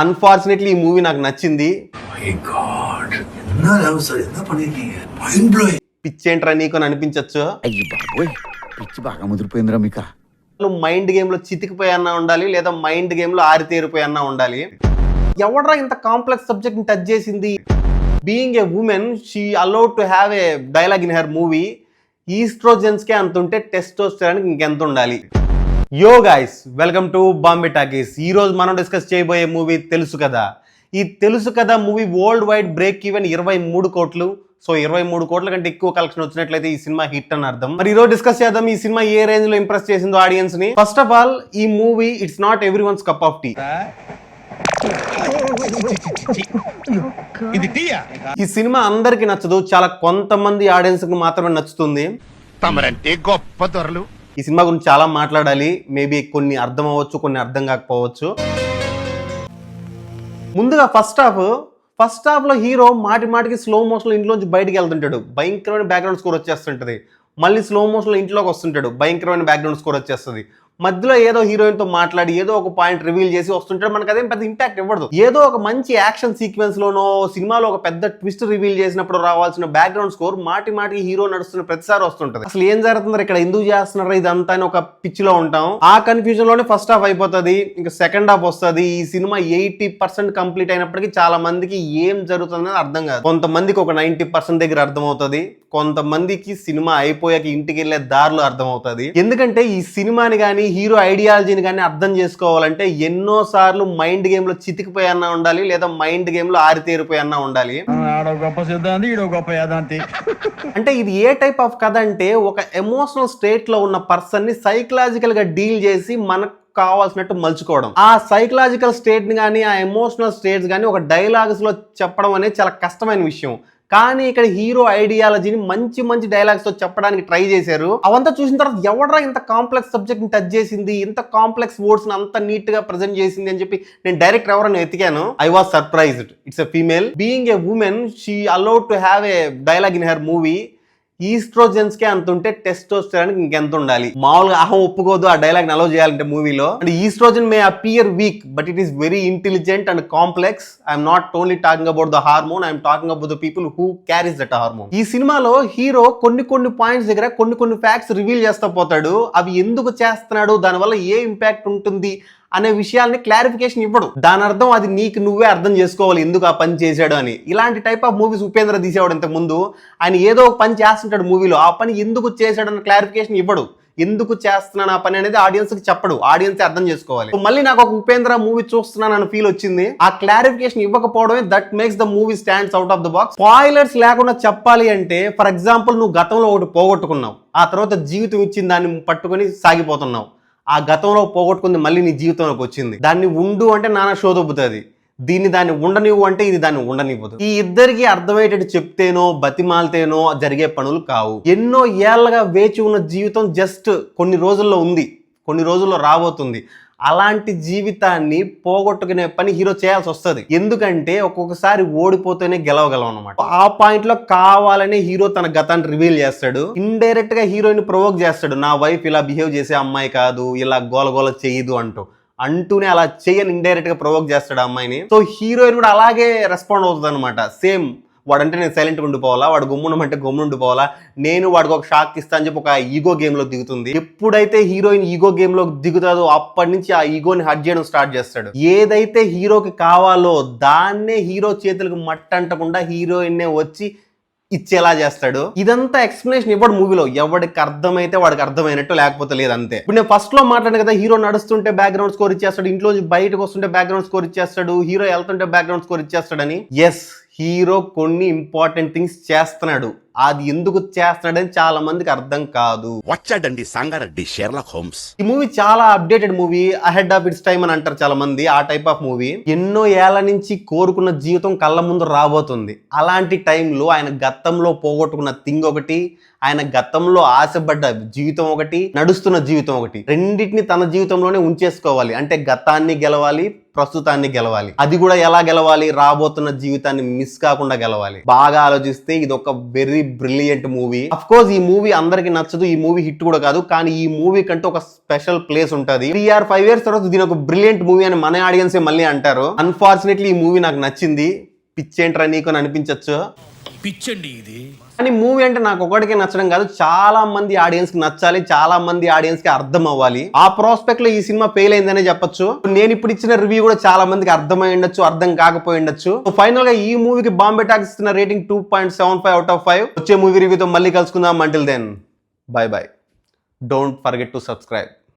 Unfortunately ఈ movie నాకు నచ్చింది. పిచ్చేంట్రా నీకు అని అనిపించచ్చు. పిచ్చి బాగా ముదిరిపోయిందిరా మీకు. మైండ్ గేమ్ లో చితికిపోయి అన్నా ఉండాలి, లేదా మైండ్ గేమ్ లో ఆరితేరిపోయి అన్నా ఉండాలి. ఎవడ్రా ఇంత కాంప్లెక్స్ సబ్జెక్ట్ ని టచ్ చేసింది? Being a woman, she allowed to have a dialogue in her movie. Estrogens కే అంత ఉంటే టెస్టోస్టెరాన్ ఇంకెంత ఉండాలి? Yo guys, welcome to Bombay Talkies. ఈ రోజు మనం డిస్కస్ చేయబోయే మూవీ తెలుసు కదా. ఈ తెలుసు కదా movie world wide break even 23 కోట్లు. సో 23 కోట్ల కంటే ఎక్కువ కలెక్షన్ వచ్చినట్లయితే ఈ సినిమా హిట్ అని అర్థం. మరి ఈ రోజు డిస్కస్ చేద్దాం ఈ సినిమా ఏ రేంజ్ లో ఇంప్రెస్ చేసిందో ఆడియన్స్ ని. ఫస్ట్ ఆఫ్ ఆల్, ఈ movie it's not everyone's cup of tea. ఈ సినిమా అందరికి నచ్చదు, చాలా కొంతమంది ఆడియన్స్ కి మాత్రమే నచ్చుతుంది. గొప్ప దొరలు ఈ సినిమా గురించి చాలా మాట్లాడాలి. మేబీ కొన్ని అర్థం అవ్వచ్చు, కొన్ని అర్థం కాకపోవచ్చు. ముందుగా ఫస్ట్ హాఫ్ లో హీరో మాటికి స్లో మోషన్ లో ఇంట్లోంచి బయటికి వెళ్తుంటాడు, భయంకరమైన బ్యాక్గ్రౌండ్ స్కోర్ వచ్చేస్తుంటది. మళ్ళీ స్లో మోషన్ లో ఇంట్లోకి వస్తుంటాడు, భయంకరమైన బ్యాక్గ్రౌండ్ స్కోర్ వచ్చేస్తుంది. మధ్యలో ఏదో హీరోయిన్ తో మాట్లాడి ఏదో ఒక పాయింట్ రివీల్ చేసి వస్తుంటాడు. మనకు అదేం పెద్ద ఇంపాక్ట్ ఇవ్వదు. ఏదో ఒక మంచి యాక్షన్ సీక్వెన్స్ లోనో సినిమాలో ఒక పెద్ద ట్విస్ట్ రివీల్ చేసినప్పుడు రావాల్సిన బ్యాక్గ్రౌండ్ స్కోర్ మాటికి హీరో నడుస్తున్న ప్రతిసారి వస్తుంటది. అసలు ఏం జరుగుతుందో ఇక్కడ, ఎందుకు చేస్తున్నారా ఇదంతా అని ఒక పిచ్ లో ఉంటాం. ఆ కన్ఫ్యూజన్ లోనే ఫస్ట్ హాఫ్ అయిపోతుంది, ఇంకా సెకండ్ హాఫ్ వస్తుంది. ఈ సినిమా 80% కంప్లీట్ అయినప్పటికీ చాలా మందికి ఏం జరుగుతుందని అర్థం కాదు. కొంతమందికి ఒక 90% దగ్గర అర్థం అవుతుంది, కొంతమందికి సినిమా అయిపోయాక ఇంటికి వెళ్లే దారిలో అర్థం అవుతుంది. ఎందుకంటే ఈ సినిమాని కానీ హీరో ఐడియాలజీని కానీ అర్థం చేసుకోవాలంటే ఎన్నో సార్లు మైండ్ గేమ్ లో చితికిపోయి అన్నా ఉండాలి, లేదా మైండ్ గేమ్ లో ఆరితేరిపోయి అన్నా ఉండాలి. అంటే ఇది ఏ టైప్ ఆఫ్ కథ అంటే, ఒక ఎమోషనల్ స్టేట్ లో ఉన్న పర్సన్ ని సైకలాజికల్ గా డీల్ చేసి మనకు కావాల్సినట్టు మలుచుకోవడం. ఆ సైకలాజికల్ స్టేట్ ని కానీ ఆ ఎమోషనల్ స్టేట్స్ కానీ ఒక డైలాగ్స్ లో చెప్పడం అనేది చాలా కష్టమైన విషయం. కానీ ఇక్కడ హీరో ఐడియాలజీని మంచి డైలాగ్స్ తో చెప్పడానికి ట్రై చేశారు. అవంతా చూసిన తర్వాత ఎవడ్రా ఇంత కాంప్లెక్స్ సబ్జెక్ట్ ని టచ్ చేసింది, ఇంత కాంప్లెక్స్ వర్డ్స్ ని అంత నీట్ గా ప్రెజెంట్ చేసింది అని చెప్పి నేను డైరెక్ట్ ఎవరైనా వెతికాను. I was surprised. It's a female. Being a woman, she allowed to have a dialogue in her movie. Estrogens కే అంత ఉంటే టెస్టోస్టెరాన్ ఇంకెంత ఉండాలి? మామూలుగా అహం ఒప్పుకోదు ఆ డైలాగ్ ని అలౌ చేయాలంటే మూవీలో. And oestrogen may appear weak, but it is very intelligent and complex. I'm not only talking about the hormone, I'm talking about the people who carries that hormone. ఈ సినిమాలో హీరో కొన్ని points దగ్గర కొన్ని facts reveal చేస్తా పోతాడు. అవి ఎందుకు చేస్తున్నాడు, దానివల్ల ఏ ఇంపాక్ట్ ఉంటుంది అనే విషయాల్ని క్లారిఫికేషన్ ఇవ్వడు. దాని అర్థం అది నీకు నువ్వే అర్థం చేసుకోవాలి ఎందుకు ఆ పని చేశాడు అని. ఇలాంటి టైప్ ఆఫ్ మూవీస్ ఉపేంద్ర తీసేవాడు ఇంతకు ముందు. ఆయన ఏదో ఒక పని చేస్తుంటాడు మూవీలో, ఆ పని ఎందుకు చేశాడు అన్న క్లారిఫికేషన్ ఇవ్వడు. ఎందుకు చేస్తున్నాను ఆ పని అనేది ఆడియన్స్ కి చెప్పడు, ఆడియన్స్ అర్థం చేసుకోవాలి. మళ్ళీ నాకు ఒక ఉపేంద్ర మూవీ చూస్తున్నాను అన్న ఫీల్ వచ్చింది. ఆ క్లారిఫికేషన్ ఇవ్వకపోవడమే that makes the movie stands out of the box. Spoilers లేకుండా చెప్పాలి అంటే, ఫర్ ఎగ్జాంపుల్ నువ్వు గతంలో ఒకటి పోగొట్టుకున్నావు, ఆ తర్వాత జీవితం ఇచ్చింది దాన్ని పట్టుకొని సాగిపోతున్నావు. ఆ గతంలో పోగొట్టుకుంది మళ్ళీ నీ జీవితంలోకి వచ్చింది. దాన్ని ఉండు అంటే నానా షోదొబ్బుతుంది, దాన్ని ఉండనివ్వు అంటే ఇది దాన్ని ఉండనివ్వదు. ఈ ఇద్దరికి అర్థమయ్యేటట్టు చెప్తేనో బతిమాలితేనో జరిగే పనులు కావు. ఎన్నో ఏళ్లగా వేచి ఉన్న జీవితం జస్ట్ కొన్ని రోజుల్లో ఉంది, కొన్ని రోజుల్లో రాబోతుంది. అలాంటి జీవితాన్ని పోగొట్టుకునే పని హీరో చేయాల్సి వస్తుంది. ఎందుకంటే ఒక్కొక్కసారి ఓడిపోతేనే గెలవగలం అనమాట. ఆ పాయింట్ లో కావాలనే హీరో తన గతాన్ని రివీల్ చేస్తాడు. ఇండైరెక్ట్ గా హీరోయిన్ ప్రొవోక్ చేస్తాడు, నా వైఫ్ ఇలా బిహేవ్ చేసే అమ్మాయి కాదు, ఇలా గోల చేయదు అంటూనే అలా చేయని ఇండైరెక్ట్ గా ప్రొవోక్ చేస్తాడు ఆ అమ్మాయిని. సో హీరోయిన్ కూడా అలాగే రెస్పాండ్ అవుతుంది అనమాట. సేమ్ వాడంటే నేను సైలెంట్గా ఉండిపోవాలా, వాడు గమ్మునమంటే గమ్మున ఉండిపోవాలా, నేను వాడికి ఒక షాక్ ఇస్తా అని చెప్పి ఒక ఈగో గేమ్ లో దిగుతుంది. ఎప్పుడైతే హీరోయిన్ ఈగో గేమ్ లో దిగుతుందో అప్పటి నుంచి ఆ ఈగోని హర్ట్ చేయడం స్టార్ట్ చేస్తాడు. ఏదైతే హీరోకి కావాలో దాన్నే హీరో చేతులకు మట్టంటకుండా హీరోయిన్ వచ్చి ఇచ్చేలా చేస్తాడు. ఇదంతా ఎక్స్ప్లెనేషన్ ఇవ్వడు మూవీలో. ఎవరికి అర్థమైతే వాడికి అర్థమైనట్టు, లేకపోతే లేదంతే. ఇప్పుడు నేను ఫస్ట్ లో మాట్లాడాను కదా, హీరో నడుస్తుంటే బ్యాక్గ్రౌండ్ స్కోర్ ఇచ్చేస్తాడు, ఇంట్లో బయటకు వస్తుంటే బ్యాక్గ్రౌండ్ స్కోర్ ఇచ్చేస్తాడు, హీరో వెళ్తుంటే బ్యాక్గ్రౌండ్ స్కోర్ ఇచ్చేస్తాడని. ఎస్, హీరో కొన్ని ఇంపార్టెంట్ థింగ్స్ చేస్తున్నాడు. అది ఎందుకు చేస్తున్నాడని చాలా మందికి అర్థం కాదు. వచ్చాడండి సంగారెడ్డి షెర్లాక్ హోమ్స్. ఈ మూవీ చాలా updated movie, ahead of it's time అని అంటారు చాలా మంది. ఆ టైప్ ఆఫ్ మూవీ. ఎన్నో ఏళ్ల నుంచి కోరుకున్న జీవితం కళ్ళ ముందు రాబోతుంది. అలాంటి టైంలో ఆయన గతంలో పోగొట్టుకున్న థింగ్ ఒకటి, ఆయన గతంలో ఆశపడ్డ జీవితం ఒకటి, నడుస్తున్న జీవితం ఒకటి, రెండింటిని తన జీవితంలోనే ఉంచేసుకోవాలి. అంటే గతాన్ని గెలవాలి, ప్రస్తుతాన్ని గెలవాలి. అది కూడా ఎలా గెలవాలి? రాబోతున్న జీవితాన్ని మిస్ కాకుండా గెలవాలి. బాగా ఆలోచిస్తే ఇది ఒక very very brilliant movie. Of course ఈ మూవీ అందరికి నచ్చదు, ఈ మూవీ హిట్ కూడా కాదు, కానీ ఈ మూవీ కంటే ఒక స్పెషల్ ప్లేస్ ఉంటుంది. 3 or 5 years తర్వాత దీని ఒక బ్రిలియంట్ మూవీ అని మన ఆడియన్స్ మళ్ళీ అంటారు. అన్ఫార్చునేట్లీ ఈ మూవీ నాకు నచ్చింది. పిచ్చేంట్రా నీకు అని అనిపించచ్చు, పిచ్చండి ఇది. కానీ మూవీ అంటే నాకు ఒకటికే నచ్చడం కాదు, చాలా మంది ఆడియన్స్ కి నచ్చాలి, చాలా మంది ఆడియన్స్ కి అర్థం అవ్వాలి. ఆ ప్రాస్పెక్ట్ లో ఈ సినిమా ఫెయిల్ అయిందనే చెప్పొచ్చు. నేను ఇప్పుడు ఇచ్చిన రివ్యూ కూడా చాలా మందికి అర్థమై ఉండొచ్చు, అర్థం కాకపోయి ఉండొచ్చు. ఫైనల్ గా ఈ మూవీకి బాంబే టాక్స్ ఇస్తున్న రేటింగ్ 2.75 out of 5. వచ్చే మూవీ రివ్యూతో మళ్ళీ కలుసుకుందాం. Until then bye bye. Don't forget to subscribe.